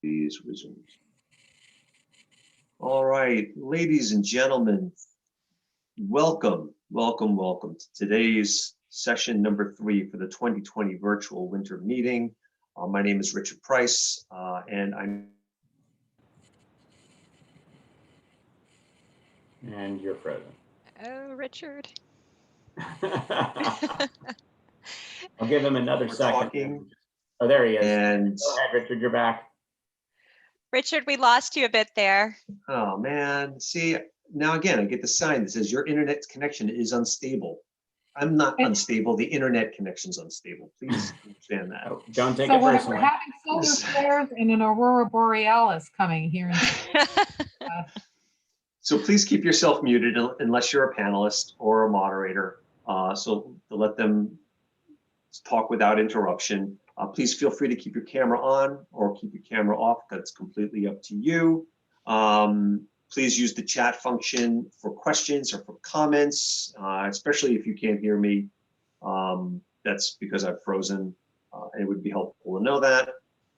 Please resume. All right, ladies and gentlemen, welcome to today's session number 3 for the 2020 virtual winter meeting. My name is Richard Price, and I'm. And you're frozen. Oh, Richard. I'll give him another We're second. Talking, oh, there he is. and Go ahead, Richard, you're back. Richard, we lost you a bit there. oh man, see, now again, I get the sign that says your internet connection is unstable. I'm not unstable, the internet connection's unstable. Please understand that. Oh, don't take So it we're personally. having solar flares and an aurora borealis coming here. So please keep yourself muted unless you're a panelist or a moderator. So to let them talk without interruption. Please feel free to keep your camera on or keep your camera off. That's completely up to you. Please use the chat function for questions or for comments, especially if you can't hear me. That's because I've frozen. It would be helpful to know that.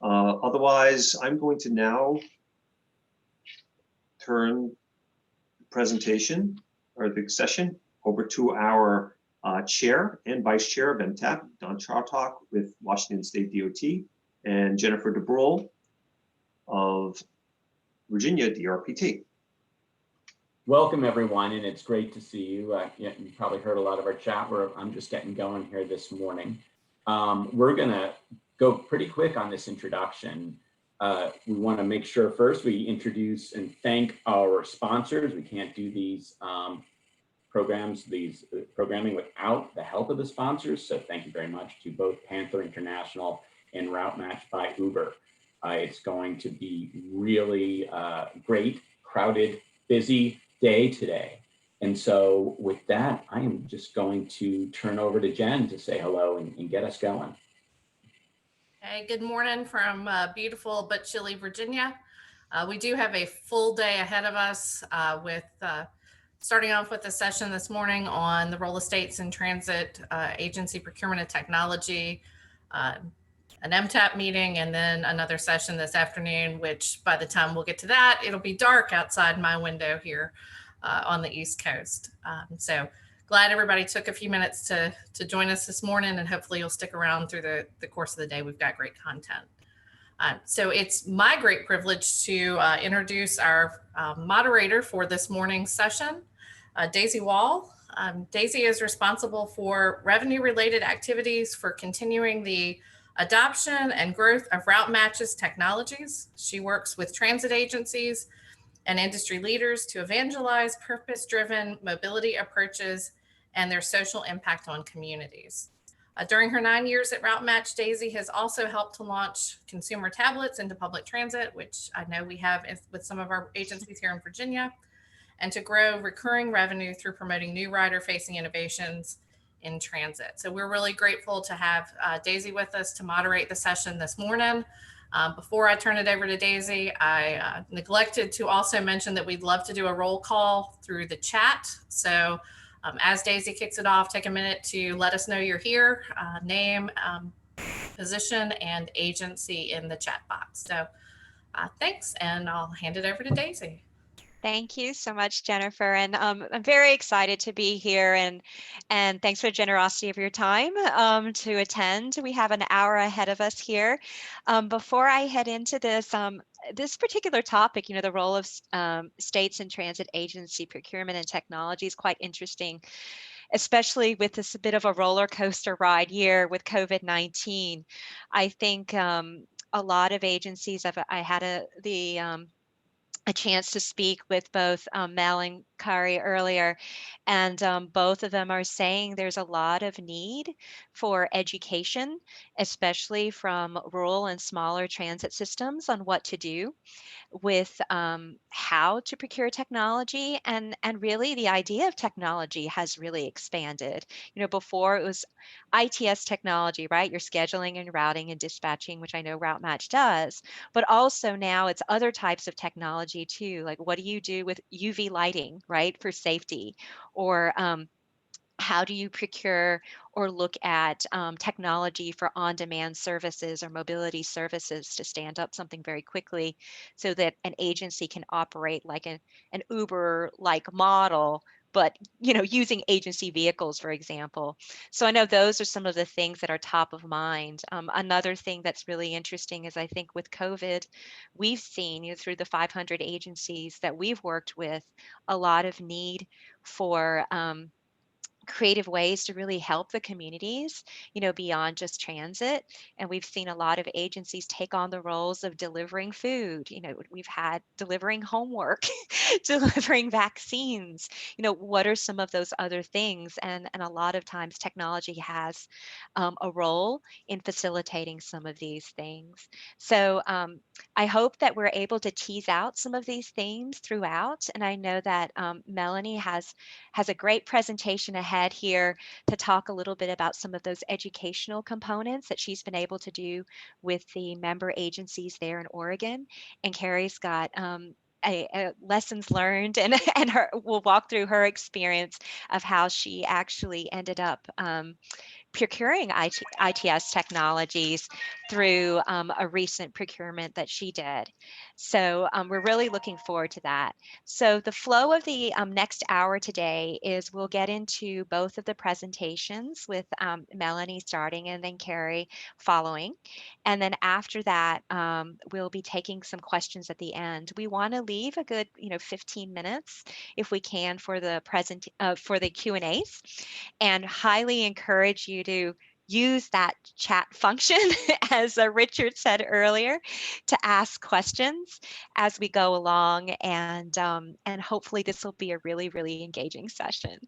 Otherwise, I'm going to now turn the presentation or the session over to our chair and vice chair of MTAP, Don Chartok with Washington State DOT, and Jennifer DeBrule of Virginia DRPT. Welcome, everyone, and it's great to see you. You probably heard a lot of our chat. I'm just getting going here this morning. We're going to go pretty quick on this introduction. We want to make sure first we introduce and thank our sponsors. We can't do these programming without the help of the sponsors. So thank you very much to both Panther International and Route Match by Uber. It's going to be really great, crowded, busy day today. And so with that, I am just going to turn over to Jen to say hello and get us going. Hey, good morning from beautiful but chilly Virginia. We do have a full day ahead of us with starting off with a session this morning on the role of states in transit agency procurement and technology, an MTAP meeting, and then another session this afternoon, which by the time we'll get to that, it'll be dark outside my window here on the East Coast. So glad everybody took a few minutes to join us this morning, and hopefully you'll stick around through the course of the day. We've got great content. So it's my great privilege to introduce our moderator for this morning's session, Daisy Wall. Daisy is responsible for revenue-related activities for continuing the adoption and growth of Route Match's technologies. She works with transit agencies and industry leaders to evangelize purpose-driven mobility approaches and their social impact on communities. During her 9 years at Route Match, Daisy has also helped to launch consumer tablets into public transit, which I know we have with some of our agencies here in Virginia, and to grow recurring revenue through promoting new rider-facing innovations in transit. So we're really grateful to have Daisy with us to moderate the session this morning. Before I turn it over to Daisy, I neglected to also mention that we'd love to do a roll call through the chat. So as Daisy kicks it off, take a minute to let us know you're here, name, position, and agency in the chat box. So thanks, and I'll hand it over to Daisy. Thank you so much, Jennifer. And I'm very excited to be here, and thanks for the generosity of your time to attend. We have an hour ahead of us here. Before I head into this, this particular topic, the role of states and transit agency procurement and technology is quite interesting, especially with this bit of a roller coaster ride year with COVID-19. I think a lot of agencies, I had a chance to speak with both Mel and Kari earlier, and both of them are saying there's a lot of need for education, especially from rural and smaller transit systems, on what to do with how to procure technology, and really the idea of technology has really expanded. Before it was ITS technology, right? Your scheduling and routing and dispatching, which I know Route Match does, but also now it's other types of technology technology too. Like, what do you do with UV lighting, right, for safety? Or how do you procure or look at technology for on-demand services or mobility services to stand up something very quickly so that an agency can operate like an Uber-like model, but using agency vehicles, for example. So I know those are some of the things that are top of mind. Another thing that's really interesting is, I think with COVID, we've seen through the 500 agencies that we've worked with, a lot of need for creative ways to really help the communities, beyond just transit. And we've seen a lot of agencies take on the roles of delivering food. We've had delivering homework, delivering vaccines. What are some of those other things? And a lot of times technology has a role in facilitating some of these things. So I hope that we're able to tease out some of these themes throughout. And I know that Melanie has a great presentation ahead here to talk a little bit about some of those educational components that she's been able to do with the member agencies there in Oregon. And Carrie's got a lessons learned, and and we'll walk through her experience of how she actually ended up procuring ITS technologies through a recent procurement that she did. So we're really looking forward to that. So the flow of the next hour today is we'll get into both of the presentations with Melanie starting and then Carrie following. And then after that, we'll be taking some questions at the end. We want to leave a good 15 minutes if we can for the for the Q&As, and highly encourage you to use that chat function, as Richard said earlier, to ask questions as we go along. And hopefully this will be a really, really engaging session.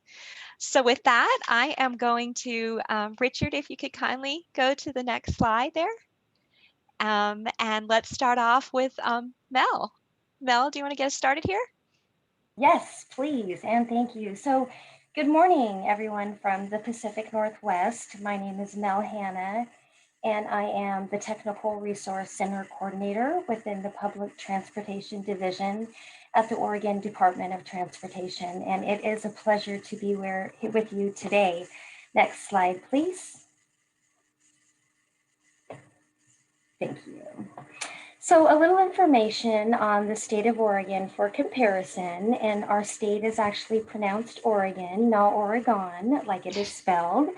So with that, I am going to, Richard, if you could kindly go to the next slide there. And let's start off with Mel. Mel, do you want to get us started here? Yes, please, and thank you. So good morning, everyone from the Pacific Northwest. My name is Mel Hanna, and I am the Technical Resource Center Coordinator within the Public Transportation Division at the Oregon Department of Transportation. And it is a pleasure to be with you today. Next slide, please. Thank you. So a little information on the state of Oregon for comparison, and our state is actually pronounced Oregon, not Oregon, like it is spelled.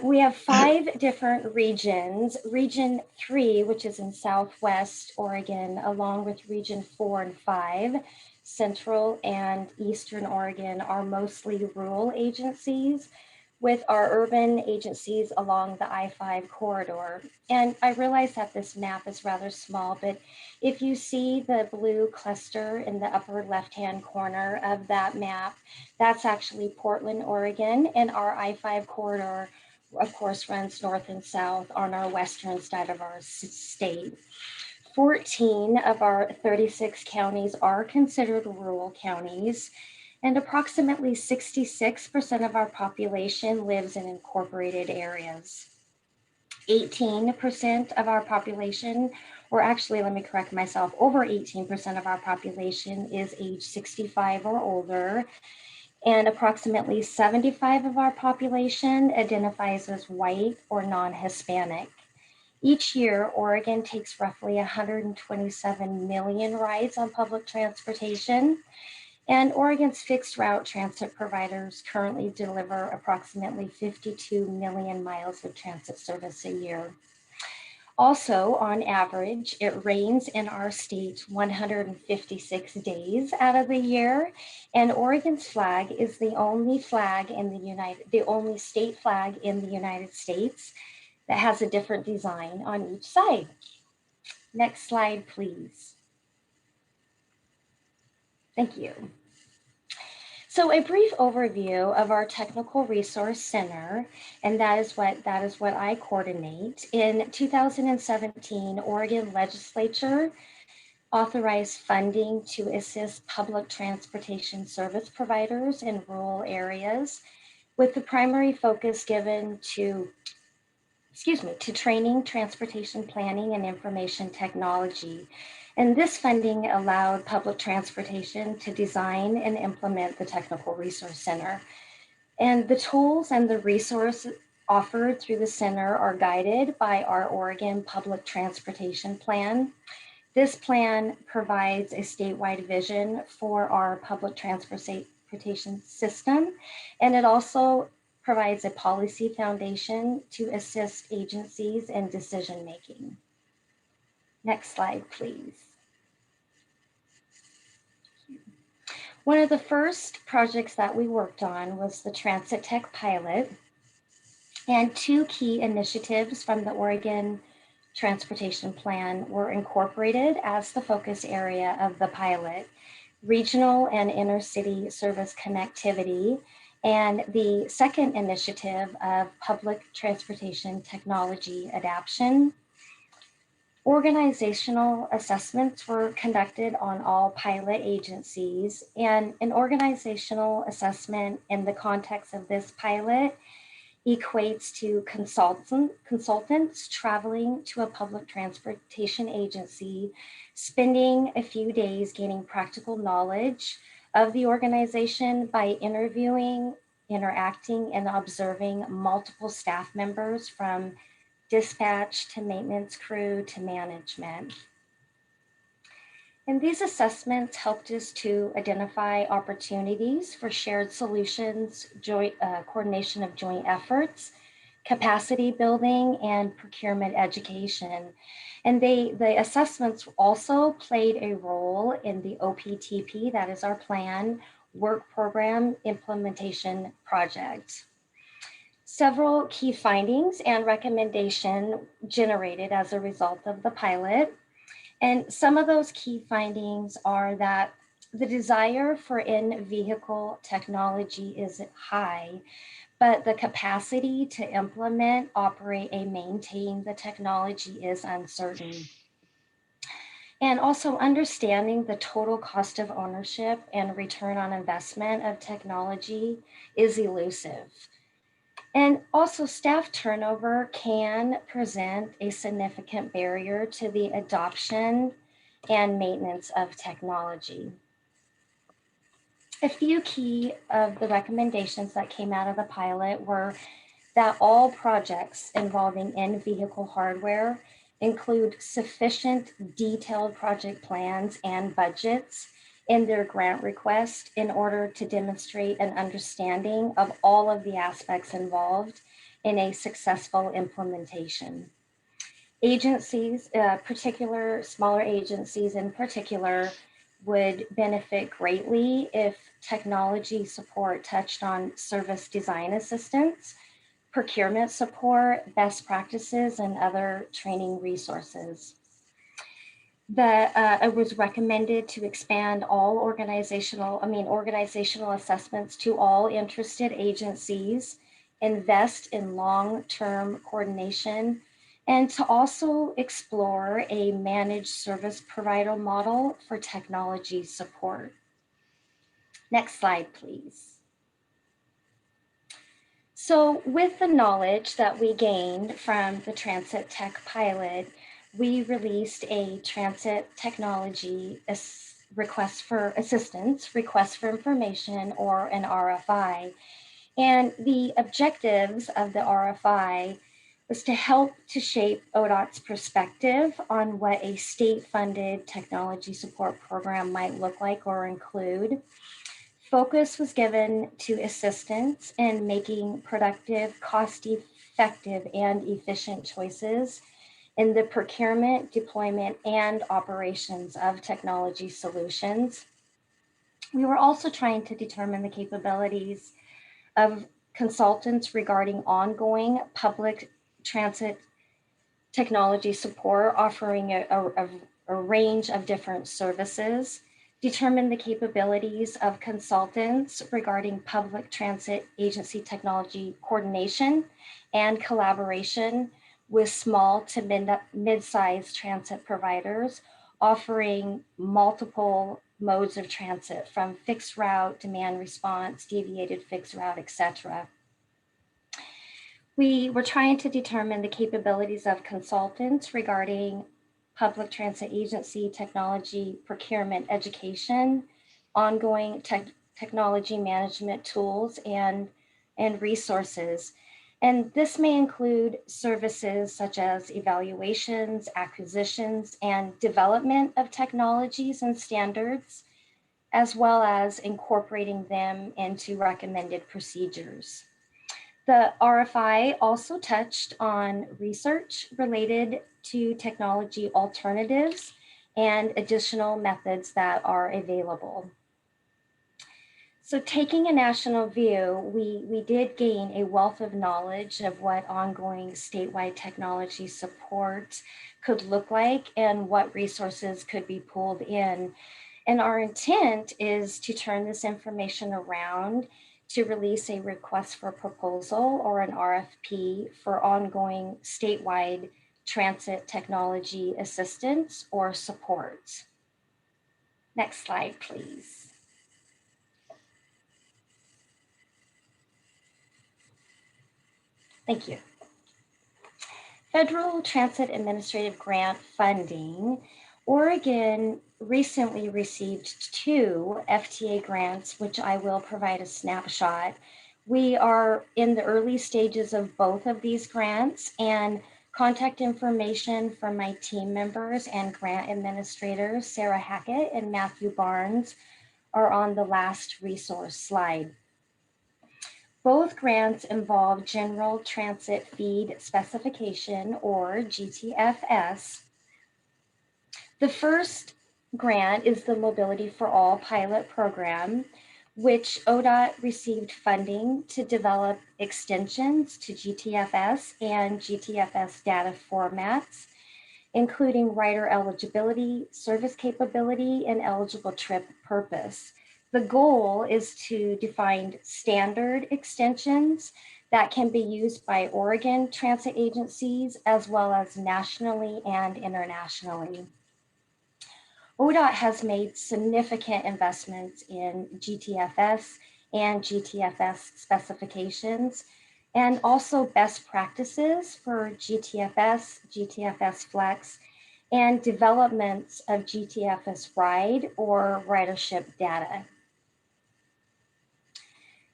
We have 5 different regions. Region 3, which is in Southwest Oregon, along with Region 4 and 5, Central and Eastern Oregon are mostly rural agencies, with our urban agencies along the I-5 corridor. And I realize that this map is rather small, but if you see the blue cluster in the upper left-hand corner of that map, that's actually Portland, Oregon, and our I-5 corridor, of course, runs north and south on our western side of our state. 14 of our 36 counties are considered rural counties, and approximately 66% of our population lives in incorporated areas. 18% of our population, or actually, let me correct myself, over 18% of our population is age 65 or older, and approximately 75% of our population identifies as white or non-Hispanic. Each year, Oregon takes roughly 127 million rides on public transportation, and Oregon's fixed route transit providers currently deliver approximately 52 million miles of transit service a year. Also, on average, it rains in our state 156 days out of the year, and Oregon's flag is the only flag in the only state flag in the United States that has a different design on each side. Next slide, please. Thank you. So a brief overview of our Technical Resource Center, and that is what I coordinate. In 2017, Oregon Legislature authorized funding to assist public transportation service providers in rural areas, with the primary focus given to to training, transportation planning, and information technology. And this funding allowed public transportation to design and implement the Technical Resource Center. And the tools and the resources offered through the center are guided by our Oregon Public Transportation Plan. This plan provides a statewide vision for our public transportation system, and it also provides a policy foundation to assist agencies in decision making. Next slide, please. One of the first projects that we worked on was the Transit Tech pilot, and two key initiatives from the Oregon Transportation Plan were incorporated as the focus area of the pilot: regional and intercity service connectivity, and the second initiative of public transportation technology adoption. Organizational assessments were conducted on all pilot agencies, and an organizational assessment in the context of this pilot equates to consultants traveling to a public transportation agency, spending a few days gaining practical knowledge of the organization by interviewing, interacting, and observing multiple staff members from dispatch to maintenance crew to management. And these assessments helped us to identify opportunities for shared solutions, joint coordination of joint efforts, capacity building, and procurement education. And the assessments also played a role in the OPTP, that is our plan, work program implementation project. Several key findings and recommendations generated as a result of the pilot. And some of those key findings are that the desire for in-vehicle technology is high, but the capacity to implement, operate, and maintain the technology is uncertain. And also understanding the total cost of ownership and return on investment of technology is elusive. And also staff turnover can present a significant barrier to the adoption and maintenance of technology. A few key of the recommendations that came out of the pilot were that all projects involving in-vehicle hardware include sufficient detailed project plans and budgets in their grant request in order to demonstrate an understanding of all of the aspects involved in a successful implementation. Agencies, smaller agencies in particular, would benefit greatly if technology support touched on service design assistance, procurement support, best practices, and other training resources. It was recommended to expand all organizational assessments to all interested agencies, invest in long-term coordination, and to also explore a managed service provider model for technology support. Next slide, please. So with the knowledge that we gained from the Transit Tech pilot, we released a transit technology request for assistance, request for information, or an RFI. And the objectives of the RFI was to help to shape ODOT's perspective on what a state-funded technology support program might look like or include. Focus was given to assistance in making productive, cost-effective, and efficient choices in the procurement, deployment, and operations of technology solutions. We were also trying to determine the capabilities of consultants regarding ongoing public transit technology support, offering a range of different services, determine the capabilities of consultants regarding public transit agency technology coordination and collaboration with small to mid-sized transit providers offering multiple modes of transit, from fixed route, demand response, deviated fixed route, etc. We were trying to determine the capabilities of consultants regarding public transit agency technology procurement education, ongoing technology management tools and resources. And this may include services such as evaluations, acquisitions, and development of technologies and standards, as well as incorporating them into recommended procedures. The RFI also touched on research related to technology alternatives and additional methods that are available. So taking a national view, we did gain a wealth of knowledge of what ongoing statewide technology support could look like and what resources could be pulled in. And our intent is to turn this information around to release a request for proposal or an RFP for ongoing statewide transit technology assistance or support. Next slide, please. Thank you. Federal Transit Administrative Grant funding. Oregon recently received 2 FTA grants, which I will provide a snapshot. We are in the early stages of both of these grants, and contact information for my team members and grant administrators, Sarah Hackett and Matthew Barnes, are on the last resource slide. Both grants involve General Transit Feed Specification, or GTFS. The first grant is the Mobility for All pilot program, which ODOT received funding to develop extensions to GTFS and GTFS data formats, including rider eligibility, service capability, and eligible trip purpose. The goal is to define standard extensions that can be used by Oregon transit agencies as well as nationally and internationally. ODOT has made significant investments in GTFS and GTFS specifications, and also best practices for GTFS, GTFS Flex, and developments of GTFS Ride or ridership data.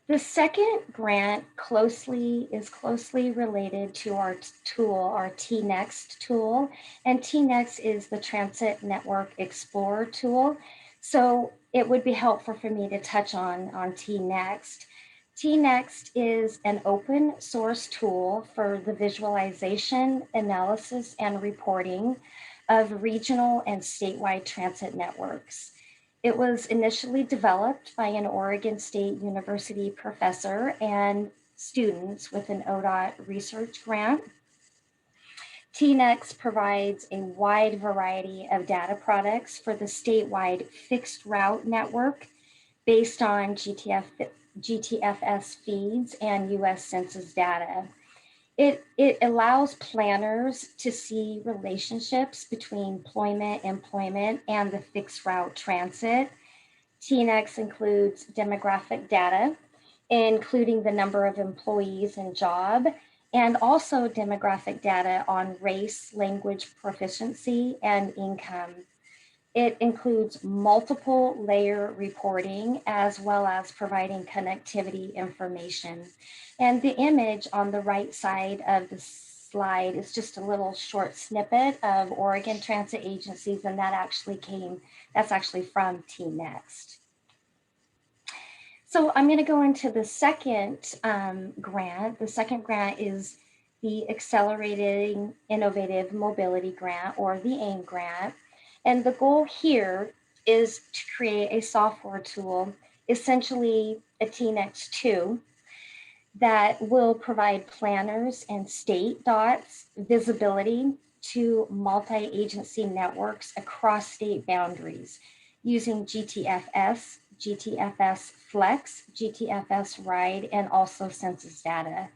The second grant is closely related to our tool, our TNext tool, and TNext is the Transit Network Explorer tool. So it would be helpful for me to touch on TNext. TNext is an open source tool for the visualization, analysis, and reporting of regional and statewide transit networks. It was initially developed by an Oregon State University professor and students with an ODOT research grant. TNext provides a wide variety of data products for the statewide fixed route network based on GTFS feeds and US Census data. It allows planners to see relationships between employment, and the fixed route transit. TNext includes demographic data, including the number of employees and job, and also demographic data on race, language proficiency, and income. It includes multiple layer reporting as well as providing connectivity information. And the image on the right side of the slide is just a little short snippet of Oregon transit agencies, and that's actually from TNext. So I'm going to go into the second grant. The second grant is the Accelerating Innovative Mobility Grant, or the AIM grant. And the goal here is to create a software tool, essentially a TNext 2, that will provide planners and state DOTs visibility to multi-agency networks across state boundaries using GTFS, GTFS Flex, GTFS Ride, and also census data.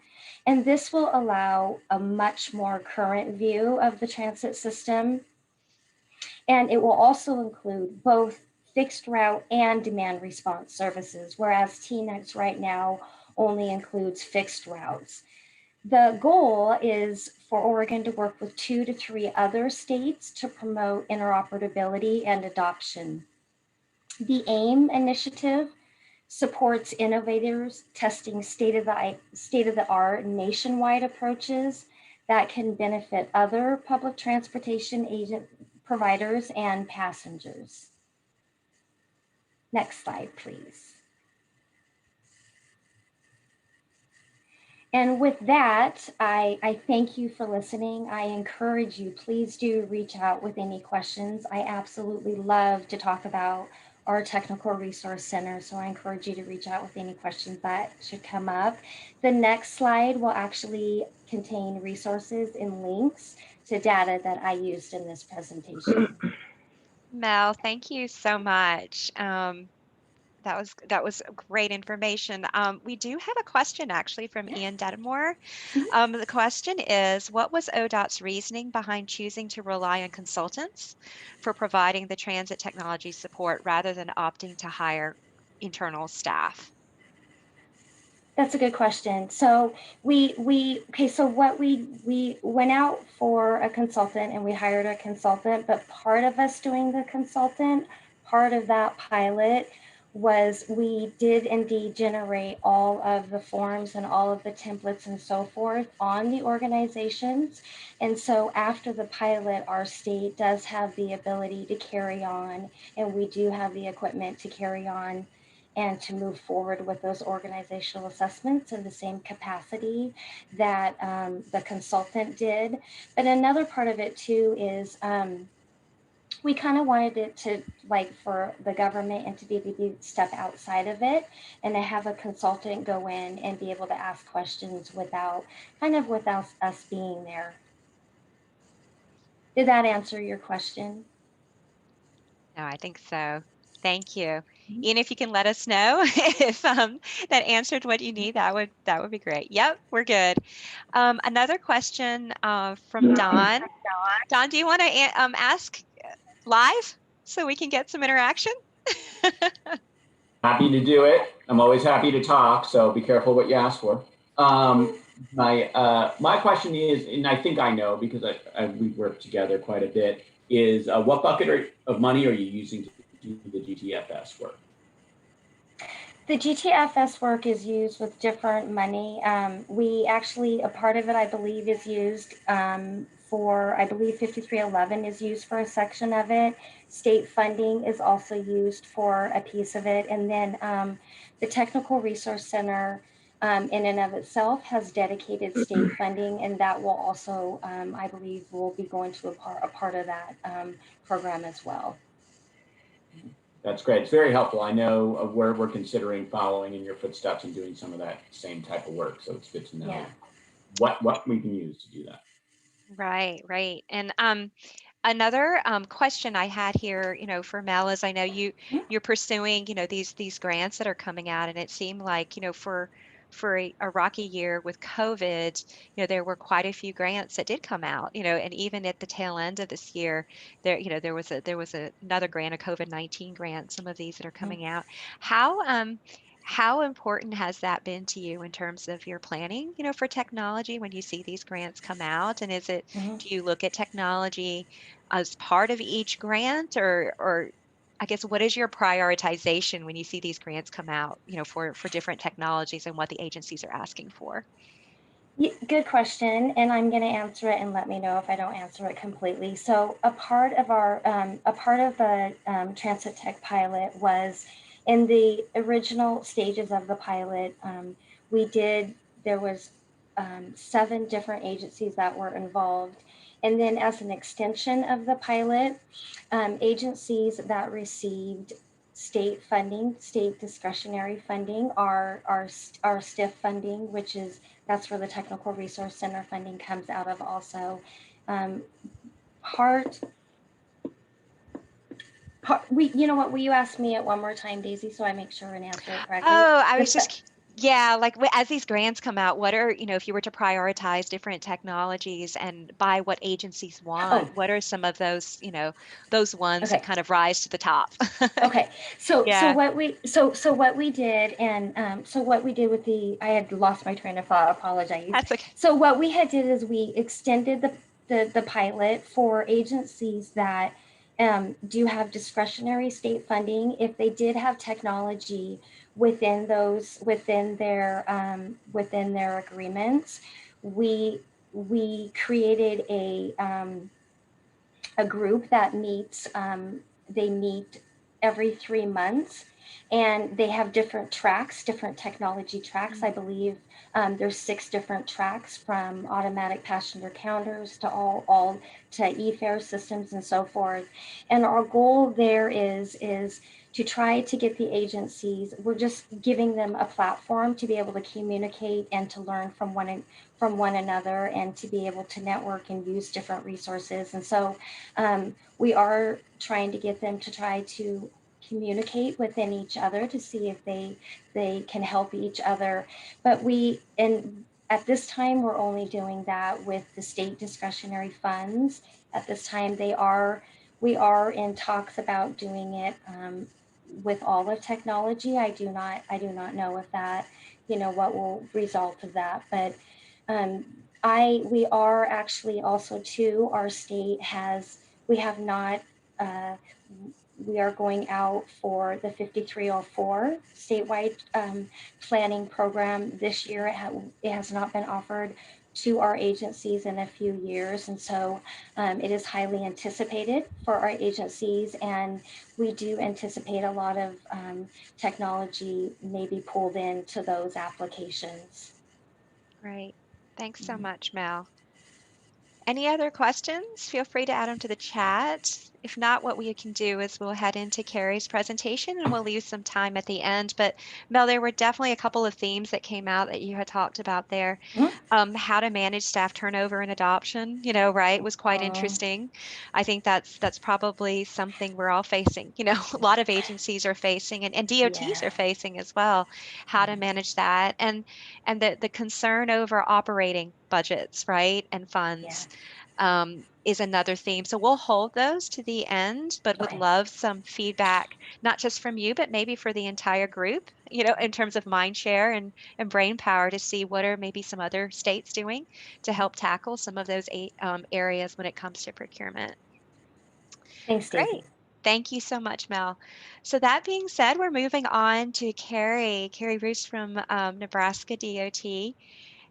And this will allow a much more current view of the transit system. And it will also include both fixed route and demand response services, whereas TNext right now only includes fixed routes. The goal is for Oregon to work with 2 to 3 other states to promote interoperability and adoption. The AIM initiative supports innovators testing state-of-the-art nationwide approaches that can benefit other public transportation agent providers and passengers. Next slide, please. And with that, I thank you for listening. I encourage you, please do reach out with any questions. I absolutely love to talk about our Technical Resource Center, so I encourage you to reach out with any questions that should come up. The next slide will actually contain resources and links to data that I used in this presentation. Mel, thank you so much. That was great information. We do have a question actually from Ian Dedmore. The question is, what was ODOT's reasoning behind choosing to rely on consultants for providing the transit technology support rather than opting to hire internal staff? That's a good question. So we went out for a consultant and we hired a consultant, but part of us doing the consultant, part of that pilot was we did indeed generate all of the forms and all of the templates and so forth on the organizations. And so after the pilot, our state does have the ability to carry on, and we do have the equipment to carry on and to move forward with those organizational assessments in the same capacity that the consultant did. But another part of it too is we kind of wanted it to, like, for the government entity to be step outside of it and to have a consultant go in and be able to ask questions without us being there. Did that answer your question? No, I think so. Thank you. Ian, if you can let us know if that answered what you need, that would be great. Yep, we're good. Another question from Don. Don, do you want to ask live so we can get some interaction? Happy to do it. I'm always happy to talk, so be careful what you ask for. My question is, and I think I know because we've worked together quite a bit, is what bucket of money are you using to do the GTFS work? The GTFS work is used with different money. We actually, a part of it, I believe, is used for, I believe 5311 is used for a section of it. State funding is also used for a piece of it. And then the Technical Resource Center in and of itself has dedicated state funding, and that will also, I believe, will be going to a part of that program as well. That's great. It's very helpful. I know where we're considering following in your footsteps and doing some of that same type of work. So it's good to know what we can use to do that. Right, right. And another question I had here, for Mel is, I know you're pursuing, these grants that are coming out, and it seemed like, for a rocky year with COVID, there were quite a few grants that did come out, and even at the tail end of this year, there was another grant, a COVID-19 grant, some of these that are coming out. How important has that been to you in terms of your planning, for technology when you see these grants come out? And do you look at technology as part of each grant, or I guess, what is your prioritization when you see these grants come out, for different technologies and what the agencies are asking for? Good question, and I'm going to answer it, and let me know if I don't answer it completely. So a part of the Transit Tech pilot was in the original stages of the pilot. There was 7 different agencies that were involved. And then as an extension of the pilot, agencies that received state funding, state discretionary funding, are STIF funding, that's where the Technical Resource Center funding comes out of also. Will you ask me it one more time, Daisy, so I make sure and answer it correctly? Oh, I was just, Yeah, like as these grants come out, what are, if you were to prioritize different technologies and by what agencies Oh, want, what are some of those, those ones that okay. kind of rise to the top? Okay, so Yeah. what we did, and so what we did with I had lost my train of thought. Apologize. That's okay. So what we had did is we extended the pilot for agencies that do have discretionary state funding. If they did have technology within their agreements, we created a group that meets, they meet every 3 months, and they have different tracks, different technology tracks. I believe there's 6 different tracks, from automatic passenger counters to all to e-fare systems and so forth. And our goal there is to try to get the agencies, we're just giving them a platform to be able to communicate and to learn from one another, and to be able to network and use different resources. And so we are trying to get them to try to communicate within each other to see if they can help each other. But at this time, we're only doing that with the state discretionary funds. At this time, we are in talks about doing it with all of technology. I do not know if that, what will result of that. But we are actually also too, our state we have not, we are going out for the 5304 statewide planning program this year. It has not been offered to our agencies in a few years. And so it is highly anticipated for our agencies. And we do anticipate a lot of technology may be pulled into those applications. Great. Thanks so much, Mel. Any other questions? Feel free to add them to the chat. If not, what we can do is we'll head into Carrie's presentation and we'll leave some time at the end. But Mel, there were definitely a couple of themes that came out that you had talked about there. How to manage staff turnover and adoption, right, was quite interesting. I think that's probably something we're all facing. A lot of agencies are facing, and DOTs are facing as well, how to manage that, and the concern over operating budgets, right, and funds. Is another theme. So we'll hold those to the end, but would love some feedback, not just from you, but maybe for the entire group, in terms of mind share and brain power, to see what are maybe some other states doing to help tackle some of those areas when it comes to procurement. Thanks, Stacey. Great. Thank you so much, Mel. So that being said, we're moving on to Carrie Roos from Nebraska DOT.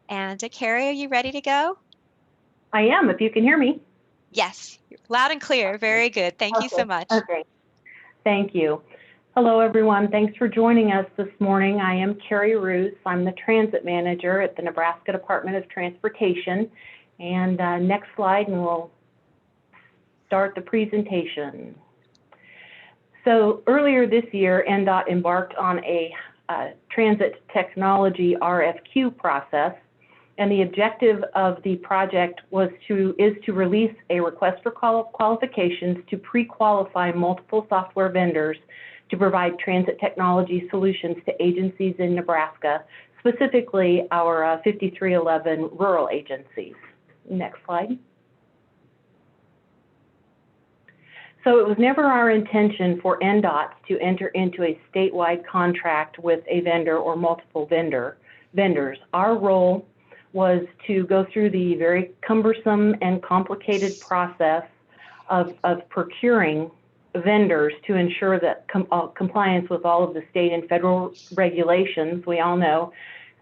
And Carrie, are you ready to go? I am, if you can hear me. Yes, loud and clear. Very good. Thank you so much. Okay. Thank you. Hello, everyone. Thanks for joining us this morning. I am Carrie Roos. I'm the transit manager at the Nebraska Department of Transportation. And next slide, and we'll start the presentation. So earlier this year, NDOT embarked on a transit technology RFQ process. And the objective of the project is to release a request for qualifications to pre-qualify multiple software vendors to provide transit technology solutions to agencies in Nebraska, specifically our 5311 rural agencies. Next slide. So it was never our intention for NDOT to enter into a statewide contract with a vendor or multiple vendors. Our role was to go through the very cumbersome and complicated process of procuring vendors to ensure that compliance with all of the state and federal regulations. We all know,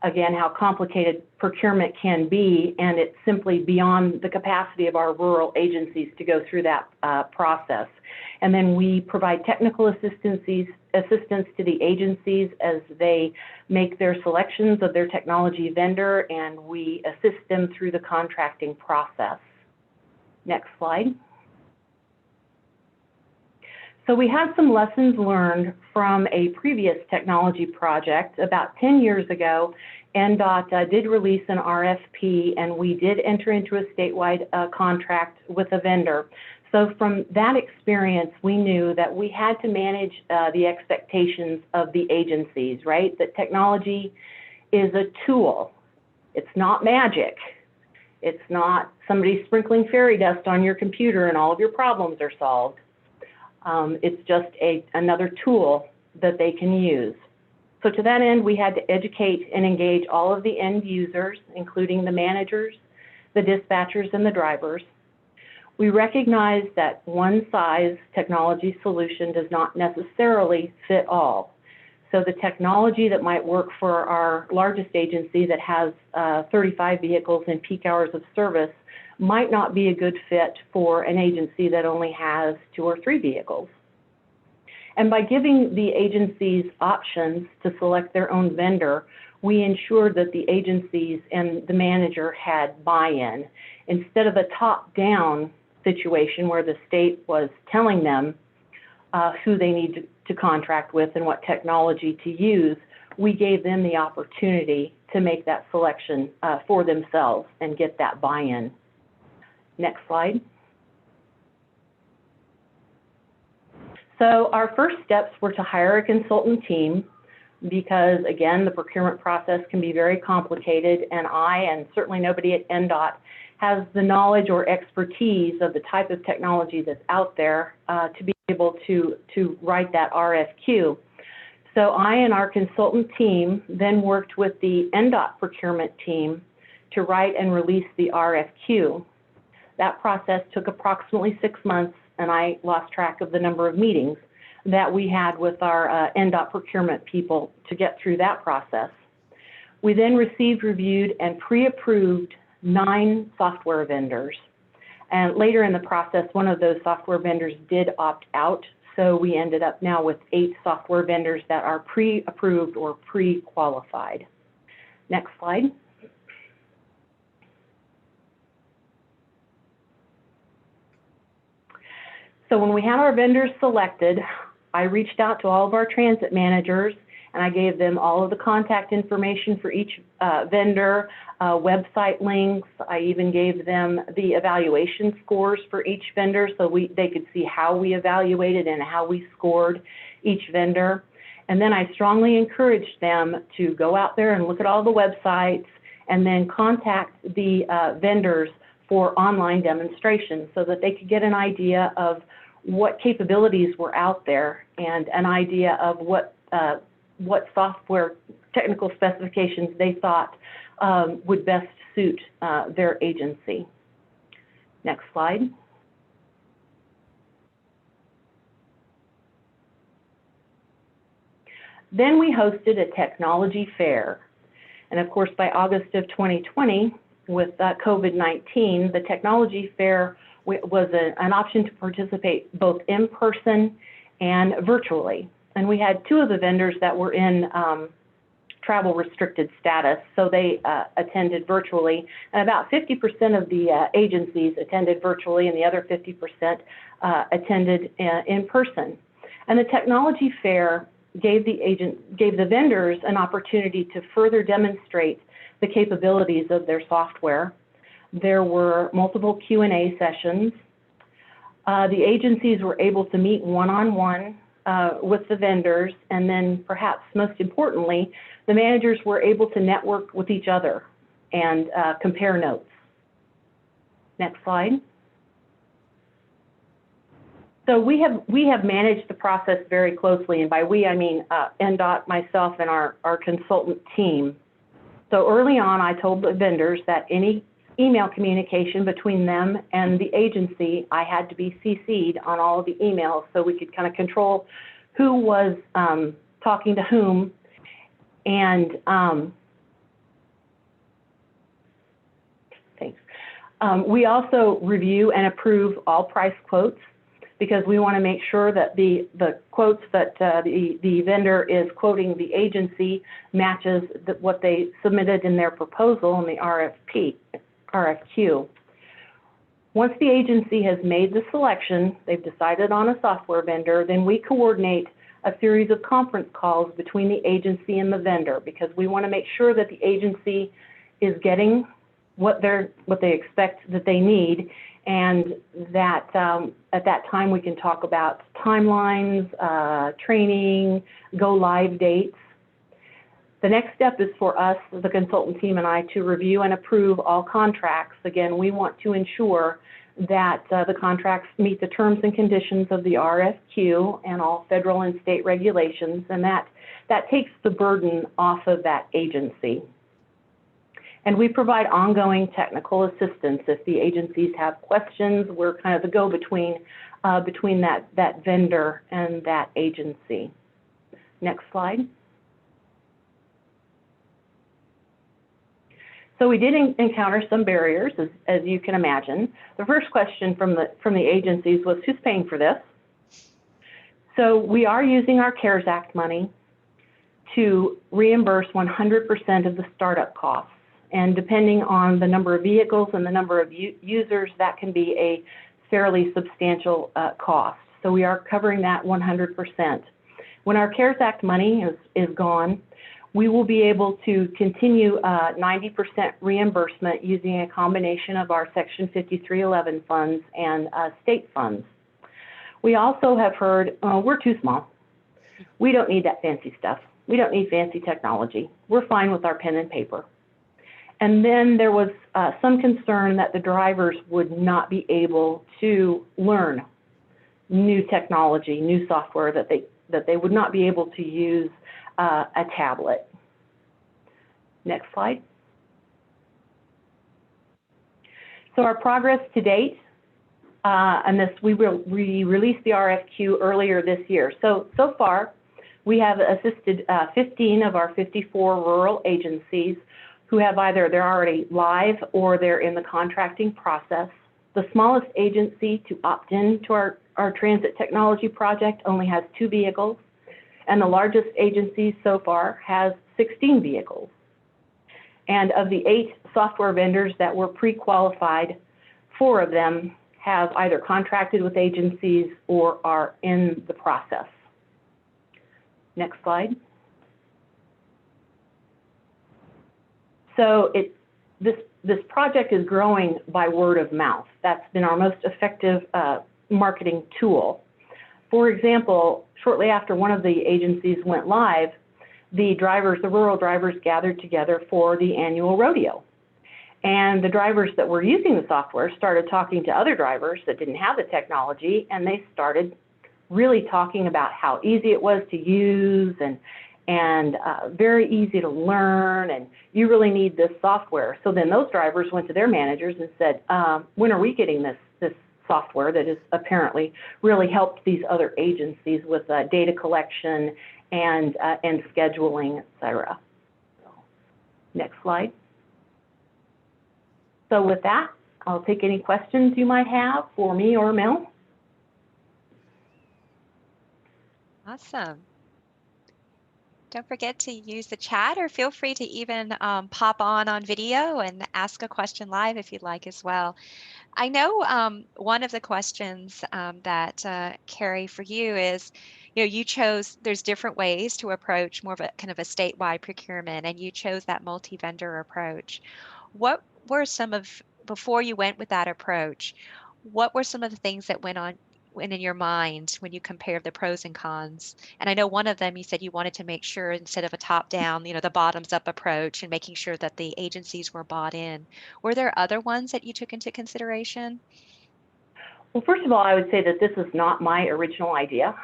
again, how complicated procurement can be, and it's simply beyond the capacity of our rural agencies to go through that process. And then we provide technical assistance to the agencies as they make their selections of their technology vendor, and we assist them through the contracting process. Next slide. So we had some lessons learned from a previous technology project. About 10 years ago, NDOT did release an RFP, and we did enter into a statewide contract with a vendor. So from that experience, we knew that we had to manage the expectations of the agencies, right? That technology is a tool. It's not magic. It's not somebody sprinkling fairy dust on your computer and all of your problems are solved. It's just another tool that they can use. So to that end, we had to educate and engage all of the end users, including the managers, the dispatchers, and the drivers. We recognize that one size technology solution does not necessarily fit all. So the technology that might work for our largest agency that has 35 vehicles and peak hours of service might not be a good fit for an agency that only has 2 or 3 vehicles. And by giving the agencies options to select their own vendor, we ensured that the agencies and the manager had buy-in. Instead of a top-down situation where the state was telling them who they need to contract with and what technology to use, we gave them the opportunity to make that selection for themselves and get that buy-in. Next slide. So our first steps were to hire a consultant team because, again, the procurement process can be very complicated, and I, and certainly nobody at NDOT, has the knowledge or expertise of the type of technology that's out there to be able to write that RFQ. So I and our consultant team then worked with the NDOT procurement team to write and release the RFQ. That process took approximately 6 months, and I lost track of the number of meetings that we had with our NDOT procurement people to get through that process. We then received, reviewed, and pre-approved 9 software vendors. And later in the process, one of those software vendors did opt out, so we ended up now with 8 software vendors that are pre-approved or pre-qualified. Next slide. So when we had our vendors selected, I reached out to all of our transit managers and I gave them all of the contact information for each vendor, website links. I even gave them the evaluation scores for each vendor so they could see how we evaluated and how we scored each vendor. And then I strongly encouraged them to go out there and look at all the websites and then contact the vendors for online demonstrations so that they could get an idea of what capabilities were out there and an idea of what software technical specifications they thought would best suit their agency. Next slide. Then we hosted a technology fair. And of course, by August of 2020, with COVID-19, the technology fair was an option to participate both in person and virtually. And we had 2 of the vendors that were in travel restricted status, so they attended virtually. And about 50% of the agencies attended virtually, and the other 50% attended in person. And the technology fair gave the vendors an opportunity to further demonstrate the capabilities of their software. There were multiple Q&A sessions. The agencies were able to meet one-on-one with the vendors, and then perhaps most importantly, the managers were able to network with each other and compare notes. Next slide. So we have managed the process very closely, and by we I mean NDOT, myself, and our consultant team. So early on, I told the vendors that any email communication between them and the agency, I had to be CC'd on all of the emails so we could kind of control who was talking to whom. And thanks. We also review and approve all price quotes because we want to make sure that the quotes that the vendor is quoting the agency matches what they submitted in their proposal in the RFQ. Once the agency has made the selection, they've decided on a software vendor, then we coordinate a series of conference calls between the agency and the vendor because we want to make sure that the agency is getting what they expect that they need, and that at that time we can talk about timelines, training, go live dates. The next step is for us, the consultant team and I, to review and approve all contracts. Again, we want to ensure that the contracts meet the terms and conditions of the RFQ and all federal and state regulations, and that takes the burden off of that agency. And we provide ongoing technical assistance. If the agencies have questions, we're kind of the go-between between that vendor and that agency. Next slide. So we did encounter some barriers, as you can imagine. The first question from the agencies was, who's paying for this? So we are using our CARES Act money to reimburse 100% of the startup costs. And depending on the number of vehicles and the number of users, that can be a fairly substantial cost. So we are covering that 100%. When our CARES Act money is gone, we will be able to continue 90% reimbursement using a combination of our Section 5311 funds and state funds. We also have heard, we're too small. We don't need that fancy stuff. We don't need fancy technology. We're fine with our pen and paper. And then there was some concern that the drivers would not be able to learn new technology, new software, that they would not be able to use a tablet. Next slide. So our progress to date, and we released the RFQ earlier this year. So far, we have assisted 15 of our 54 rural agencies who have either they're already live or they're in the contracting process. The smallest agency to opt in to our transit technology project only has 2 vehicles, and the largest agency so far has 16 vehicles. And of the 8 software vendors that were pre-qualified, 4 of them have either contracted with agencies or are in the process. Next slide. So this project is growing by word of mouth. That's been our most effective marketing tool. For example, shortly after one of the agencies went live, the rural drivers gathered together for the annual rodeo. And the drivers that were using the software started talking to other drivers that didn't have the technology, and they started really talking about how easy it was to use and very easy to learn, and you really need this software. So then those drivers went to their managers and said, when are we getting this software that has apparently really helped these other agencies with data collection and scheduling, et cetera. So, next slide. So with that, I'll take any questions you might have for me or Mel. Awesome. Don't forget to use the chat, or feel free to even pop on video and ask a question live if you'd like as well. I know one of the questions that Carrie, for you is, you chose, there's different ways to approach more of a kind of a statewide procurement, and you chose that multi-vendor approach. What were before you went with that approach, what were some of the things that went in your mind when you compared the pros and cons? And I know one of them, you said you wanted to make sure, instead of a top-down, the bottoms-up approach, and making sure that the agencies were bought in. Were there other ones that you took into consideration? Well, first of all, I would say that this is not my original idea.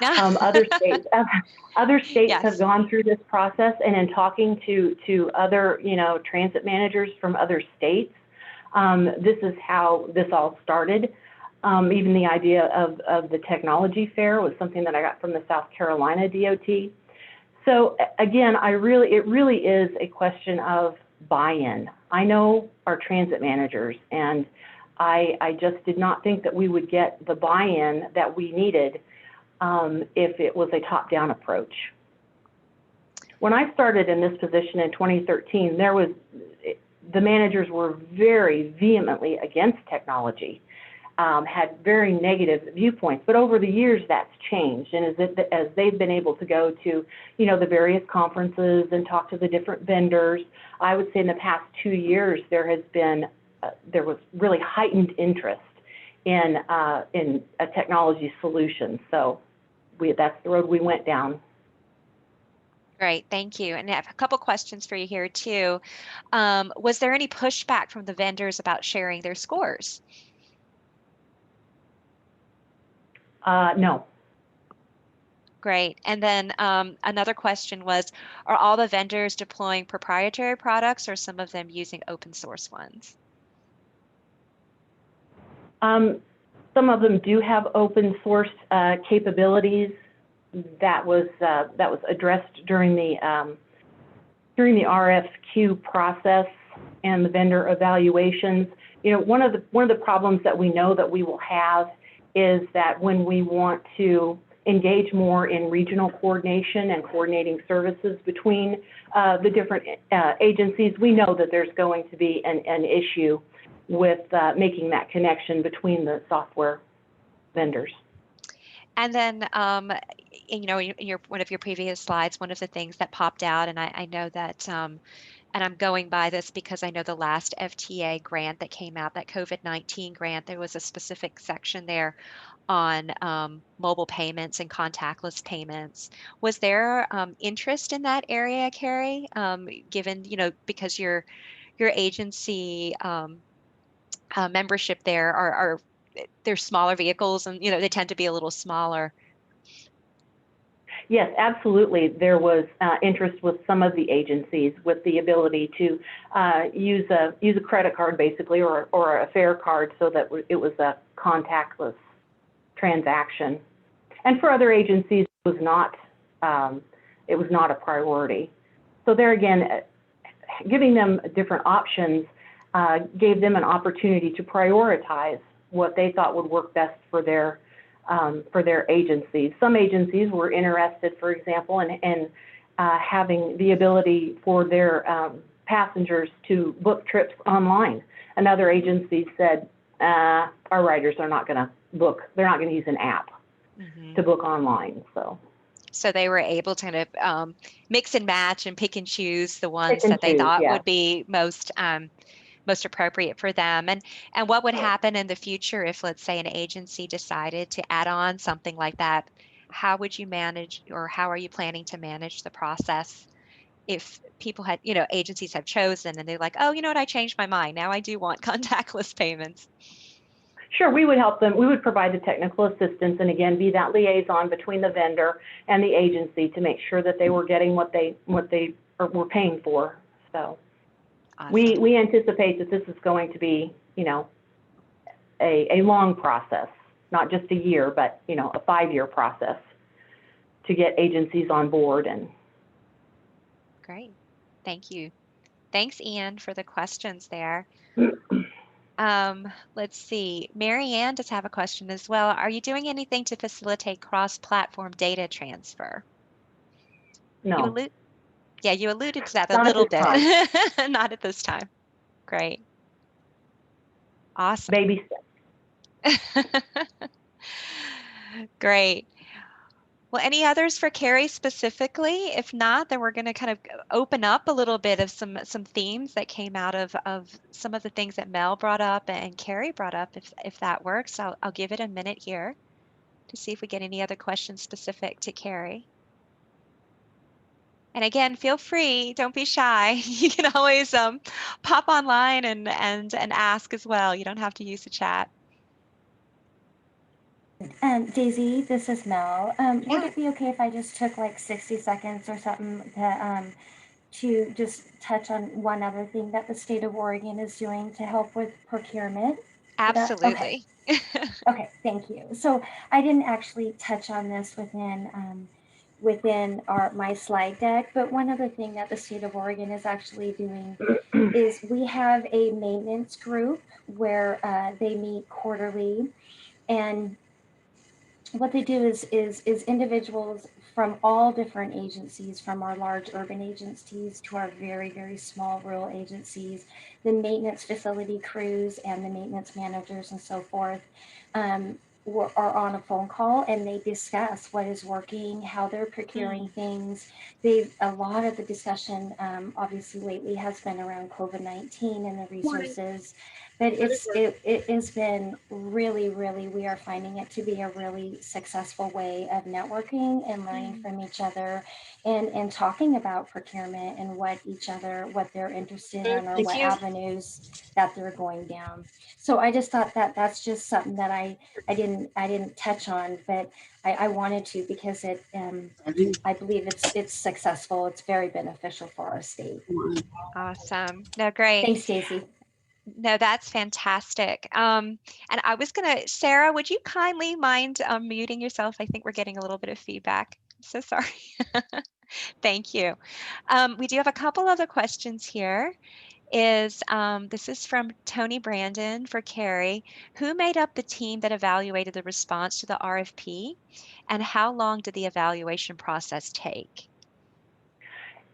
Other states yes. have gone through this process, and in talking to other, transit managers from other states, this is how this all started. Even the idea of the technology fair was something that I got from the South Carolina DOT. So again, it really is a question of buy-in. I know our transit managers, and I just did not think that we would get the buy-in that we needed if it was a top-down approach. When I started in this position in 2013, the managers were very vehemently against technology. Had very negative viewpoints, but over the years that's changed, and as they've been able to go to the various conferences and talk to the different vendors, I would say in the past 2 years there was really heightened interest in a technology solution. So that's the road we went down. Great, thank you. And I have a couple questions for you here too. Was there any pushback from the vendors about sharing their scores? No. Great. And then another question was, are all the vendors deploying proprietary products or some of them using open source ones? Some of them do have open source capabilities. That was addressed during the RFQ process and the vendor evaluations. You know, one of the problems that we know that we will have is that when we want to engage more in regional coordination and coordinating services between the different agencies, we know that there's going to be an issue with making that connection between the software vendors. And then, you know, in one of your previous slides, one of the things that popped out, and I know that, and I'm going by this because I know the last FTA grant that came out, that COVID-19 grant, there was a specific section there on mobile payments and contactless payments. Was there interest in that area, Carrie, given, you know, because your agency membership there are they're smaller vehicles and, you know, they tend to be a little smaller. Yes, absolutely. There was interest with some of the agencies with the ability to use a credit card basically, or a fare card, so that it was a contactless transaction. And for other agencies, it was not a priority. So there again, giving them different options gave them an opportunity to prioritize what they thought would work best for their agencies. Some agencies were interested, for example, in having the ability for their passengers to book trips online. And other agencies said, our riders are not going to book, they're not going to use an app to book online. So they were able to kind of mix and match and pick and choose the ones that they thought would be most appropriate for them. And what would happen in the future if, let's say, an agency decided to add on something like that? How would you manage, or how are you planning to manage the process if people had, you know, agencies have chosen and they're like, oh, you know what, I changed my mind. Now I do want contactless payments. Sure, we would help them. We would provide the technical assistance and again be that liaison between the vendor and the agency to make sure that they were getting what they were paying for. So Awesome. we anticipate that this is going to be, you know, a long process, not just a year, but, you know, a 5-year process to get agencies on board. And great, thank you. Thanks, Ian, for the questions there. Let's see. Mary Ann does have a question as well. Are you doing anything to facilitate cross-platform data transfer? no. You alluded to that a Not little at this bit. Not at this time. Great. Awesome. Baby steps. Great. Well, any others for Carrie specifically? If not, then we're going to kind of open up a little bit of some themes that came out of some of the things that Mel brought up and Carrie brought up, if that works. I'll give it a minute here to see if we get any other questions specific to Carrie. And again, feel free, don't be shy. You can always pop online and ask as well. You don't have to use the chat. Daisy, this is Mel. Would it be okay if I just took like 60 seconds or something to just touch on one other thing that the state of Oregon is doing to help with procurement? Absolutely. Okay, thank you. So I didn't actually touch on this within my slide deck, but one other thing that the state of Oregon is actually doing is we have a maintenance group where they meet quarterly, and what they do is individuals from all different agencies, from our large urban agencies to our very, very small rural agencies, the maintenance facility crews and the maintenance managers and so forth, are on a phone call and they discuss what is working, how they're procuring things. A lot of the discussion, obviously lately, has been around COVID-19 and the resources, but it has been really, really, we are finding it to be a really successful way of networking and learning from each other, and talking about procurement and what they're interested in, or what avenues that they're going down. So I just thought that that's just something that I didn't touch on, but I wanted to, because I believe it's successful. It's very beneficial for our state. Awesome. No, great. Thanks, Stacy. No, that's fantastic. And I was gonna, Sarah, would you kindly mind muting yourself? I think we're getting a little bit of feedback. I'm so sorry. Thank you. We do have a couple other questions here. This is from Tony Brandon for Carrie. Who made up the team that evaluated the response to the RFP, and how long did the evaluation process take?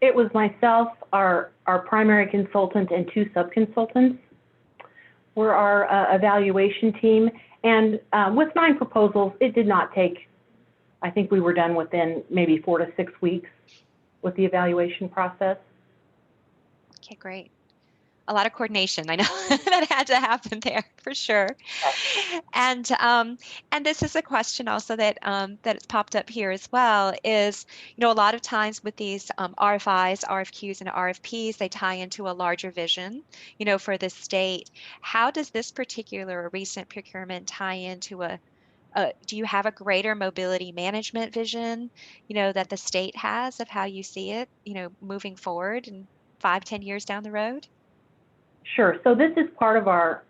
It was myself, our primary consultant, and 2 sub-consultants were our evaluation team. And with 9 proposals, it did not take, I think we were done within maybe 4 to 6 weeks with the evaluation process. Okay, great. A lot of coordination, I know that had to happen there for sure. And this is a question also that that's popped up here as well, is, a lot of times with these RFIs, RFQs, and RFPs, they tie into a larger vision, for the state. How does this particular or recent procurement tie into do you have a greater mobility management vision, that the state has of how you see it, moving forward in 5-10 years down the road? Sure. So this is part of our